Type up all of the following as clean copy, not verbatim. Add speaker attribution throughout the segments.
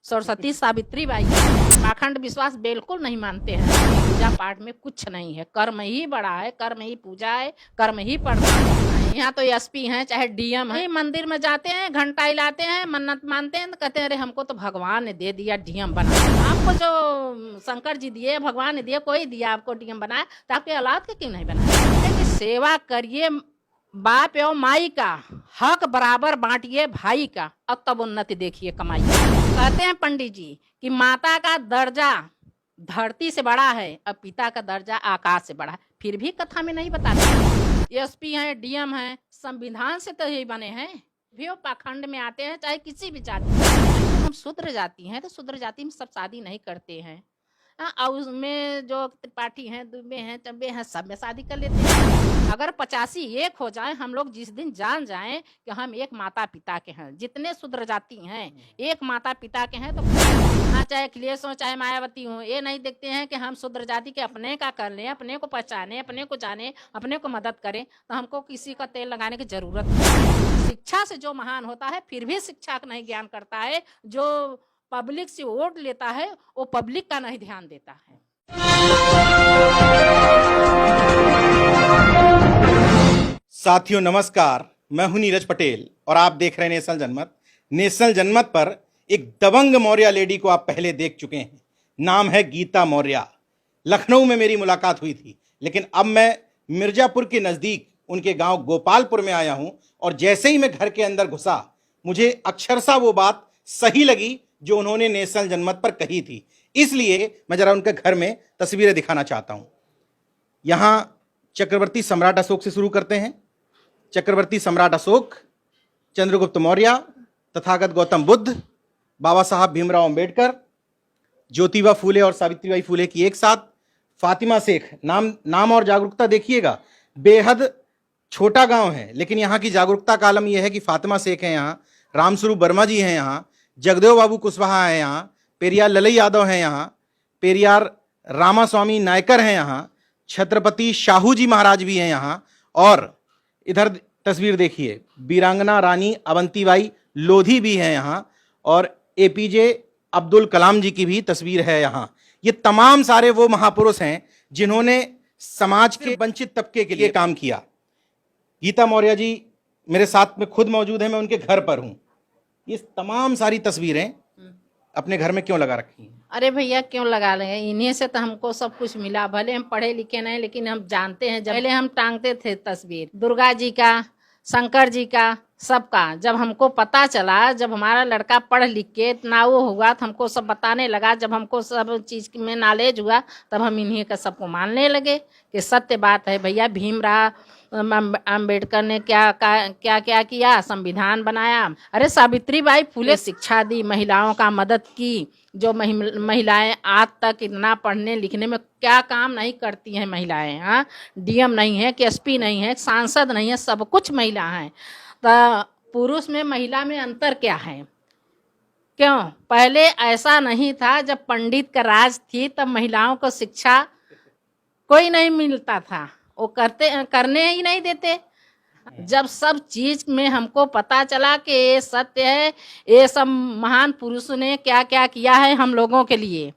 Speaker 1: Saraswati Savitri by पाखंड विश्वास बिल्कुल नहीं मानते हैं। पूजा पाठ में कुछ नहीं है, कर्म ही बड़ा है, कर्म ही पूजा है, कर्म ही पढ़ना है। यहाँ तो एसपी हैं चाहे डीएम है, मंदिर में जाते हैं, घंटा हिलाते हैं, मन्नत मानते हैं, तो कहते हैं अरे हमको तो भगवान ने दे दिया डीएम बना। आपको जो शंकर जी दिए, भगवान ने दिए, कोई दिया आपको डीएम बनाया, तो आपके औलाद के क्यों नहीं बनाया? सेवा करिए बाप एवं माई का, हक बराबर बांटिए भाई का, और तब उन्नति देखिए कमाई। कहते हैं पंडित जी कि माता का दर्जा धरती से बड़ा है और पिता का दर्जा आकाश से बड़ा है, फिर भी कथा में नहीं बताते। एसपी हैं, डीएम हैं, संविधान से तो यही बने हैं, भी वो पाखंड में आते हैं, चाहे किसी भी जाति। हम शूद्र जाति हैं तो शूद्र जाति में सब शादी नहीं करते हैं। और उसमें जो त्रिपाठी हैं, दुबे हैं, चब्बे हैं, सब में शादी कर लेते हैं। अगर 85 एक हो जाए, हम लोग जिस दिन जान जाएं कि हम एक माता पिता के हैं, जितने शूद्र जाति हैं एक माता पिता के हैं, तो हाँ, चाहे अखिलेश हो चाहे मायावती हो, ये नहीं देखते हैं कि हम शूद्र जाति के अपने का कर लें, अपने को पहचाने, अपने को जाने, अपने को मदद करें, तो हमको किसी का तेल लगाने की जरूरत नहीं। शिक्षा से जो महान होता है फिर भी शिक्षा का नहीं ज्ञान करता है, जो पब्लिक से वोट लेता है वो पब्लिक का नहीं ध्यान देता है।
Speaker 2: साथियों नमस्कार, मैं हूं नीरज पटेल और आप देख रहे हैं नेशनल जनमत। नेशनल जनमत पर एक दबंग मौर्य लेडी को आप पहले देख चुके हैं, नाम है गीता मौर्य। लखनऊ में मेरी मुलाकात हुई थी, लेकिन अब मैं मिर्जापुर के नज़दीक उनके गांव गोपालपुर में आया हूं और जैसे ही मैं घर के अंदर घुसा, मुझे अक्षरशः वो बात सही लगी जो उन्होंने नेशनल जनमत पर कही थी। इसलिए मैं जरा उनके घर में तस्वीरें दिखाना चाहता हूं। यहां चक्रवर्ती सम्राट अशोक से शुरू करते हैं। चक्रवर्ती सम्राट अशोक, चंद्रगुप्त मौर्य, तथागत गौतम बुद्ध, बाबा साहब भीमराव अंबेडकर, ज्योतिबा फूले और सावित्रीबाई फूले की एक साथ, फातिमा शेख। नाम और जागरूकता देखिएगा, बेहद छोटा गांव है लेकिन यहाँ की जागरूकता का आलम यह है कि फातिमा शेख है यहाँ, रामस्वरूप वर्मा जी हैं यहाँ, जगदेव बाबू कुशवाहा हैं यहाँ, पेरियार ललई यादव हैं यहाँ, पेरियार रामास्वामी नायकर हैं यहाँ, छत्रपति शाहू जी महाराज भी हैं यहाँ, और इधर तस्वीर देखिए वीरांगना रानी अवंतीबाई लोधी भी हैं यहाँ, और एपीजे अब्दुल कलाम जी की भी तस्वीर है यहाँ। ये तमाम सारे वो महापुरुष हैं जिन्होंने समाज के वंचित तबके के लिए काम किया। गीता मौर्य जी मेरे साथ में खुद मौजूद हैं, मैं उनके घर पर हूँ। ये तमाम सारी तस्वीरें अपने घर में क्यों लगा रखी हैं?
Speaker 1: अरे भैया क्यों लगा रहे हैं, इन्हीं से तो हमको सब कुछ मिला। भले हम पढ़े लिखे नहीं लेकिन हम जानते हैं। पहले हम टांगते थे तस्वीर दुर्गा जी का, शंकर जी का, सबका। जब हमको पता चला, जब हमारा लड़का पढ़ लिख के इतना वो हुआ तो हमको सब बताने लगा। जब हमको सब चीज़ में नॉलेज हुआ तब हम इन्हीं का सबको मानने लगे कि सत्य बात है। भैया भीमराव अंबेडकर ने क्या क्या किया, संविधान बनाया। अरे सावित्रीबाई फूले शिक्षा दी, महिलाओं का मदद की। जो महिलाएं आज तक इतना पढ़ने लिखने में क्या काम नहीं करती हैं महिलाएं। हाँ, डीएम नहीं है कि एसपी नहीं है, सांसद नहीं है, सब कुछ महिला हैं। तो पुरुष में महिला में अंतर क्या है? क्यों? पहले ऐसा नहीं था। जब पंडित का राज थी तब महिलाओं को शिक्षा कोई नहीं मिलता था, वो करने ही नहीं देते। जब सब चीज में हमको पता चला कि ये सत्य है, ये सब महान पुरुषों ने क्या क्या किया है हम लोगों के लिए,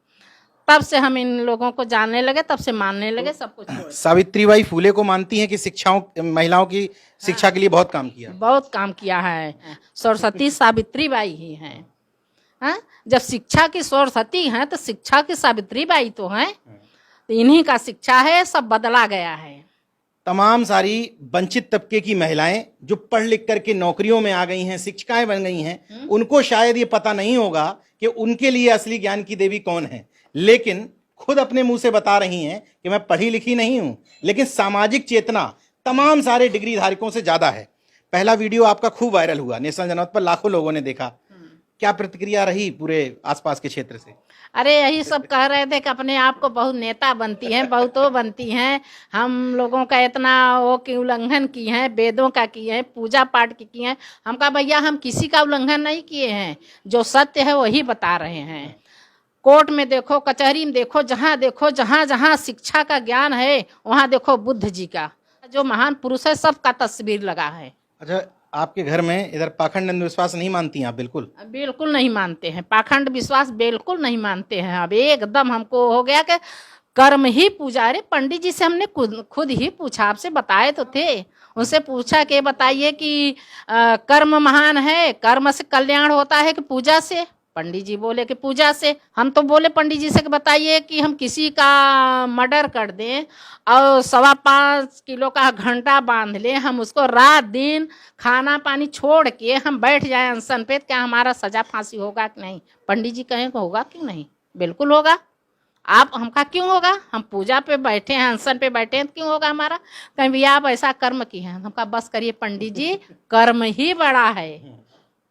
Speaker 1: तब से हम इन लोगों को जानने लगे, तब से मानने लगे सब कुछ।
Speaker 2: सावित्रीबाई फूले को मानती हैं कि महिलाओं की शिक्षा के लिए बहुत काम किया?
Speaker 1: बहुत काम किया है। सरस्वती सावित्रीबाई ही हैं। हाँ, जब शिक्षा की सरस्वती हैं तो शिक्षा की सावित्रीबाई तो हैं। तो इन्हीं का शिक्षा है, सब बदला गया है।
Speaker 2: तमाम सारी वंचित तबके की महिलाएं जो पढ़ लिख करके नौकरियों में आ गई हैं, शिक्षिकाएं बन गई हैं, उनको शायद ये पता नहीं होगा कि उनके लिए असली ज्ञान की देवी कौन है, लेकिन खुद अपने मुंह से बता रही हैं कि मैं पढ़ी लिखी नहीं हूं, लेकिन सामाजिक चेतना तमाम सारे डिग्री धारकों से ज्यादा है। पहला वीडियो आपका खूब वायरल हुआ, नेशनल जनमत पर लाखों लोगों ने देखा। क्या प्रतिक्रिया रही पूरे आसपास के क्षेत्र से?
Speaker 1: अरे यही सब कह रहे थे कि अपने आप को बहुत नेता बनती हैं, बहुत वो बनती हैं, हम लोगों का इतना वो की उल्लंघन की हैं, वेदों का किए हैं, पूजा पाठ की किए हैं। हम कहा भैया हम किसी का उल्लंघन नहीं किए हैं, जो सत्य है वही बता रहे हैं। कोर्ट में देखो, कचहरी में देखो, जहाँ जहाँ शिक्षा का ज्ञान है वहाँ देखो बुद्ध जी का, जो महान पुरुष है सबका तस्वीर लगा है।
Speaker 2: अच्छा, आपके घर में इधर पाखंड अंधविश्वास नहीं मानती हैं आप? बिल्कुल
Speaker 1: बिल्कुल नहीं मानते हैं, पाखंड विश्वास बिल्कुल नहीं मानते हैं। अब एकदम हमको हो गया कि कर्म ही पूजा। अरे पंडित जी से हमने खुद ही पूछा, आपसे बताए तो थे। उनसे पूछा कि बताइए कि कर्म महान है, कर्म से कल्याण होता है कि पूजा से? पंडित जी बोले कि पूजा से। हम तो बोले पंडित जी से कि बताइए कि हम किसी का मर्डर कर दें और 5.25 किलो का घंटा बांध लें, हम उसको रात दिन खाना पानी छोड़ के हम बैठ जाए अनशन पे, क्या हमारा सजा फांसी होगा कि नहीं? पंडित जी कहें होगा क्यों नहीं? बिल्कुल होगा। आप हमका क्यों होगा? हम पूजा पे बैठे हैं, अनशन पे बैठे हैं, क्यों होगा हमारा? कहीं भैया आप ऐसा कर्म किए हैं। हमका बस करिए पंडित जी, कर्म ही बड़ा है,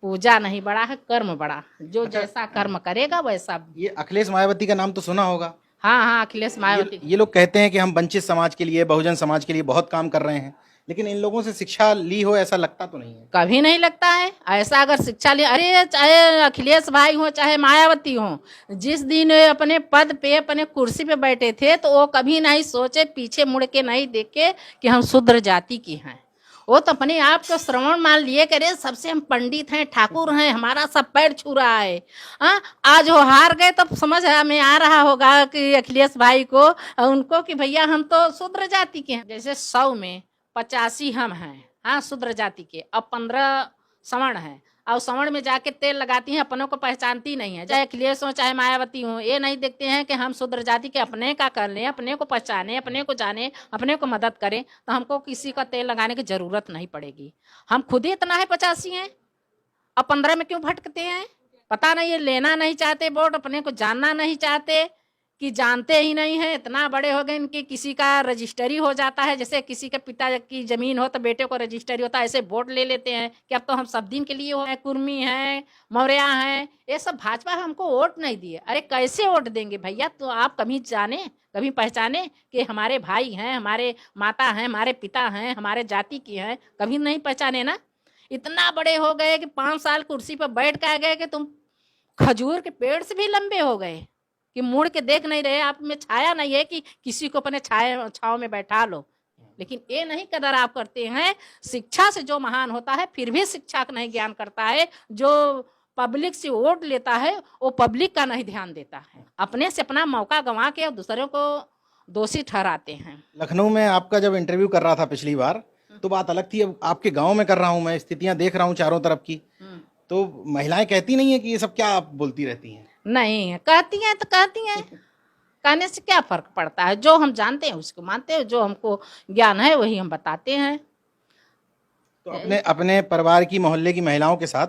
Speaker 1: पूजा नहीं बड़ा है, कर्म बड़ा। जो जैसा कर्म करेगा वैसा।
Speaker 2: ये अखिलेश मायावती का नाम तो सुना होगा।
Speaker 1: हाँ हाँ, अखिलेश मायावती।
Speaker 2: ये लोग कहते हैं कि हम वंचित समाज के लिए, बहुजन समाज के लिए बहुत काम कर रहे हैं, लेकिन इन लोगों से शिक्षा ली हो ऐसा लगता तो नहीं है।
Speaker 1: कभी नहीं लगता है ऐसा। अगर शिक्षा ले, अरे चाहे अखिलेश भाई हो चाहे मायावती हो, जिस दिन अपने पद पे अपने कुर्सी पे बैठे थे तो वो कभी नहीं सोचे, पीछे मुड़ के नहीं देखे कि हम शूद्र जाति की हैं। वो तो अपने आप को श्रवण मान लिए करे सबसे हम पंडित हैं, ठाकुर हैं, हमारा सब पैर छू रहा है। हाँ, आज वो हार गए तो समझ में आ रहा होगा कि अखिलेश भाई को, उनको, कि भैया हम तो शूद्र जाति के हैं। जैसे 100 में 85 हम हैं, हाँ, शूद्र जाति के, अब 15 सवर्ण हैं। और सवर्ण में जाके तेल लगाती हैं, अपनों को पहचानती नहीं है। चाहे अखिलेश हो चाहे मायावती हो, ये नहीं देखते हैं कि हम शूद्र जाति के, अपने का कर लें, अपने को पहचाने, अपने को जाने, अपने को मदद करें, तो हमको किसी का तेल लगाने की जरूरत नहीं पड़ेगी। हम खुद ही इतना है 85 हैं, अब 15 में क्यों भटकते हैं? पता नहीं, ये लेना नहीं चाहते वोट, अपने को जानना नहीं चाहते, कि जानते ही नहीं है। इतना बड़े हो गए इनकी, किसी का रजिस्ट्री हो जाता है, जैसे किसी के पिता की जमीन हो तो बेटे को रजिस्ट्री होता है, ऐसे वोट ले लेते हैं कि अब तो हम सब दिन के लिए हो, कुर्मी हैं, मौर्या हैं, ये सब भाजपा हमको वोट नहीं दिए। अरे कैसे वोट देंगे भैया? तो आप कभी जाने, कभी पहचाने कि हमारे भाई हैं, हमारे माता हैं, हमारे पिता हैं, हमारे जाति की हैं? कभी नहीं पहचाने ना। इतना बड़े हो गए कि 5 साल कुर्सी पर बैठ के आ गए कि तुम खजूर के पेड़ से भी लंबे हो गए, कि मुड़ के देख नहीं रहे, आप में छाया नहीं है कि किसी को अपने छाव में बैठा लो। लेकिन ये नहीं कदर आप करते हैं। शिक्षा से जो महान होता है फिर भी शिक्षा का नहीं ज्ञान करता है। जो पब्लिक से वोट लेता है वो पब्लिक का नहीं ध्यान देता है, अपने से अपना मौका गंवा के और दूसरों को दोषी ठहराते हैं।
Speaker 2: लखनऊ में आपका जब इंटरव्यू कर रहा था पिछली बार तो बात अलग थी। अब आपके गांव में कर रहा हूं, मैं स्थितियां देख रहा हूं चारों तरफ की, तो महिलाएं कहती नहीं है कि ये सब क्या आप बोलती रहती हैं?
Speaker 1: नहीं, कहती हैं तो कहती हैं, कहने से क्या फर्क पड़ता है? जो हम जानते हैं उसको मानते हैं, जो हमको ज्ञान है वही हम बताते हैं।
Speaker 2: तो अपने अपने परिवार की, मोहल्ले की महिलाओं के साथ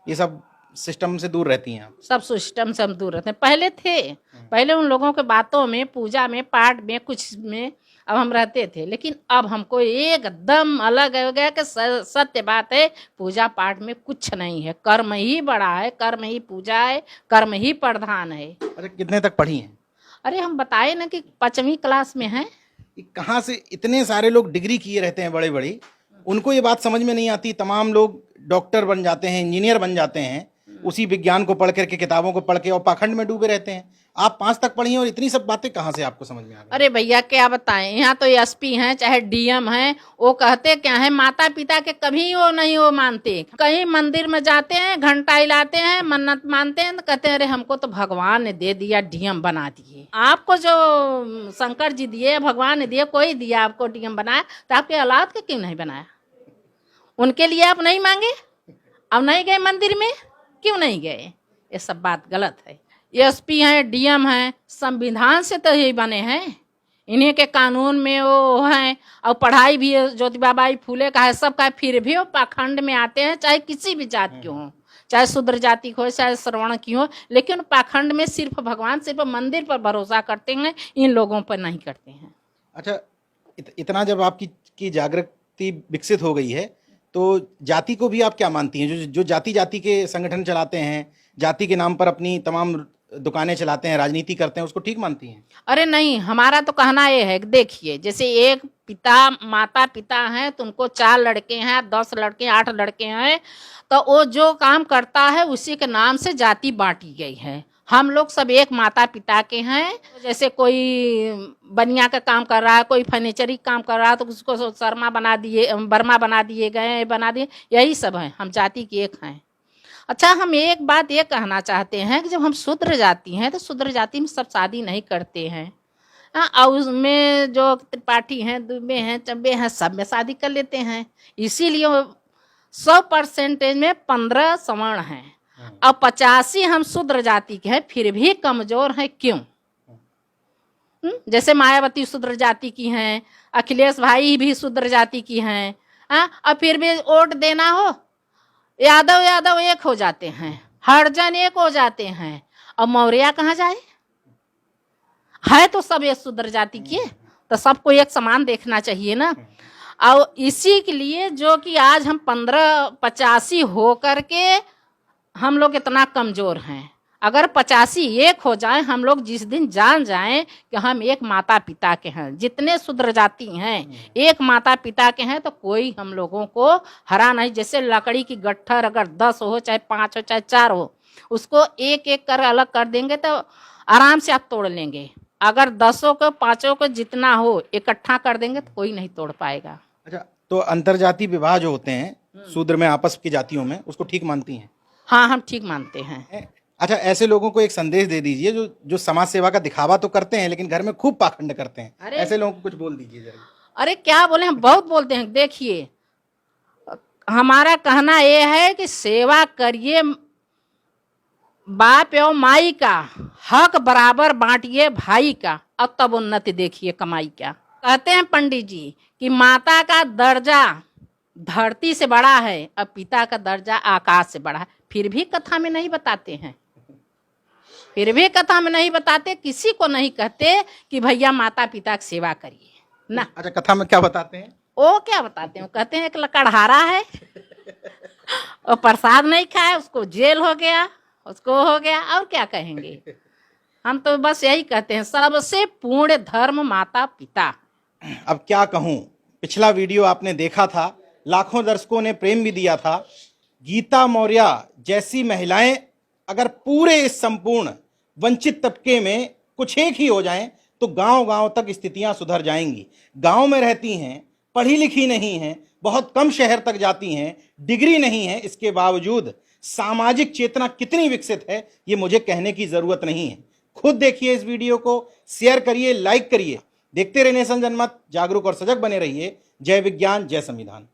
Speaker 2: ये सब सिस्टम से दूर रहती हैं आप?
Speaker 1: सब सिस्टम से हम दूर रहते हैं। पहले थे, पहले उन लोगों के बातों में, पूजा में, पाठ में, कुछ में अब हम रहते थे, लेकिन अब हमको एकदम अलग हो गया कि सत्य बात है, पूजा पाठ में कुछ नहीं है, कर्म ही बड़ा है, कर्म ही पूजा है, कर्म ही प्रधान है।
Speaker 2: अच्छा, कितने तक पढ़ी हैं?
Speaker 1: अरे हम बताए ना कि 5वीं क्लास में हैं।
Speaker 2: कहाँ से इतने सारे लोग डिग्री किए रहते हैं बड़े बड़ी, उनको ये बात समझ में नहीं आती। तमाम लोग डॉक्टर बन जाते हैं, इंजीनियर बन जाते हैं, उसी विज्ञान को पढ़ करके, किताबों को पढ़ के, और पाखंड में डूबे रहते हैं। आप 5 तक पढ़ी हैं और इतनी सब बातें कहाँ से आपको समझ में आ गई?
Speaker 1: अरे भैया क्या बताएं, यहाँ तो एसपी हैं चाहे डीएम हैं, वो कहते क्या है, माता पिता के कभी वो नहीं वो मानते। कहीं मंदिर में जाते हैं, घंटा हिलाते हैं, मन्नत मानते हैं, तो कहते हैं अरे हमको तो भगवान ने दे दिया, डीएम बना दिए। आपको जो शंकर जी दिए, भगवान ने दिए, कोई दिया आपको डीएम बनाया, तो आपके औलाद के क्यों नहीं बनाया? उनके लिए आप नहीं मांगे? अब नहीं गए मंदिर में, क्यों नहीं गए? ये सब बात गलत है। एसपी हैं, डीएम हैं, संविधान से तो यही बने हैं, इन्हीं के कानून में वो हैं, और पढ़ाई भी ज्योतिबा बाई फूले का है, सबका है, फिर भी वो पाखंड में आते हैं, चाहे किसी भी जात के हों, चाहे शूद्र जाति हो चाहे श्रवण की हो, लेकिन पाखंड में सिर्फ भगवान, सिर्फ मंदिर पर भरोसा करते हैं, इन लोगों पर नहीं करते हैं।
Speaker 2: अच्छा, इतना जब आपकी जागृति विकसित हो गई है तो जाति को भी आप क्या मानती हैं? जो जाति जाति के संगठन चलाते हैं, जाति के नाम पर अपनी तमाम दुकानें चलाते हैं, राजनीति करते हैं, उसको ठीक मानती हैं?
Speaker 1: अरे नहीं, हमारा तो कहना ये है, देखिए जैसे एक पिता माता पिता हैं, तुमको 4 लड़के हैं, 10 लड़के, 8 लड़के हैं, तो वो जो काम करता है उसी के नाम से जाति बांटी गई है। हम लोग सब एक माता पिता के हैं। जैसे कोई बनिया का काम कर रहा है, कोई फर्नीचरी काम कर रहा है, तो उसको शर्मा बना दिए, वर्मा बना दिए गए, बना दिए, यही सब है। हम जाति के एक हैं। अच्छा, हम एक बात ये कहना चाहते हैं कि जब हम शूद्र जाति हैं तो शूद्र जाति में सब शादी नहीं करते हैं। और उसमें जो त्रिपाठी हैं, दुबे हैं, चब्बे हैं, सब में शादी कर लेते हैं। इसीलिए 100% में 15 सवर्ण हैं और 85 हम शूद्र जाति के हैं, फिर भी कमजोर हैं। क्यों? जैसे मायावती शूद्र जाति की हैं, अखिलेश भाई भी शूद्र जाति की हैं, और फिर भी वोट देना हो, यादव एक हो जाते हैं, हरिजन एक हो जाते हैं, और मौर्य कहाँ जाए? है तो सब एक शूद्र जाति के, तो सबको एक समान देखना चाहिए ना। और इसी के लिए जो कि आज हम 15-85 हो करके हम लोग इतना कमजोर हैं। अगर 85 एक हो जाए, हम लोग जिस दिन जान जाएं कि हम एक माता पिता के हैं, जितने शूद्र जाति हैं एक माता पिता के हैं, तो कोई हम लोगों को हरा नहीं। जैसे लकड़ी की गट्ठर अगर 10 हो, चाहे 5 हो, चाहे 4 हो, उसको एक एक कर अलग कर देंगे तो आराम से आप तोड़ लेंगे। अगर 10 को 5 को जितना हो इकट्ठा कर देंगे तो कोई नहीं तोड़ पाएगा।
Speaker 2: अच्छा, तो अंतरजातीय विवाह जो होते हैं शूद्र में आपस की जातियों में, उसको ठीक मानती हैं?
Speaker 1: हाँ, हम ठीक मानते हैं।
Speaker 2: अच्छा, ऐसे लोगों को एक संदेश दे दीजिए जो समाज सेवा का दिखावा तो करते हैं लेकिन घर में खूब पाखंड करते हैं। ऐसे लोगों को कुछ बोल दीजिए जरा।
Speaker 1: अरे क्या बोले, हम बहुत बोलते हैं। देखिए, हमारा कहना ये है कि सेवा करिए, बाप एवं माई का हक बराबर बांटिए भाई का, और तब उन्नति देखिए कमाई का। कहते हैं पंडित जी कि माता का दर्जा धरती से बड़ा है और पिता का दर्जा आकाश से बड़ा है। फिर भी कथा में नहीं बताते हैं, फिर भी कथा में नहीं बताते, किसी को नहीं कहते कि भैया माता पिता की सेवा करिए ना।
Speaker 2: अच्छा, कथा में क्या बताते हैं?
Speaker 1: वो क्या बताते हैं? कहते हैं एक लकड़हारा है, और प्रसाद नहीं खाए, उसको जेल हो गया, उसको हो गया, और क्या कहेंगे? हम तो बस यही कहते हैं, सबसे पूर्ण धर्म माता पिता।
Speaker 2: अब क्या कहूं, पिछला वीडियो आपने देखा था, लाखों दर्शकों ने प्रेम भी दिया था। गीता मौर्य जैसी महिलाएं अगर पूरे इस संपूर्ण वंचित तबके में कुछ एक ही हो जाएं तो गांव-गांव तक स्थितियां सुधर जाएंगी। गांव में रहती हैं, पढ़ी लिखी नहीं हैं, बहुत कम शहर तक जाती हैं, डिग्री नहीं है, इसके बावजूद सामाजिक चेतना कितनी विकसित है ये मुझे कहने की जरूरत नहीं है। खुद देखिए इस वीडियो को, शेयर करिए, लाइक करिए। देखते रहिए नेशन जनमत, जागरूक और सजग बने रहिए। जय विज्ञान, जय संविधान।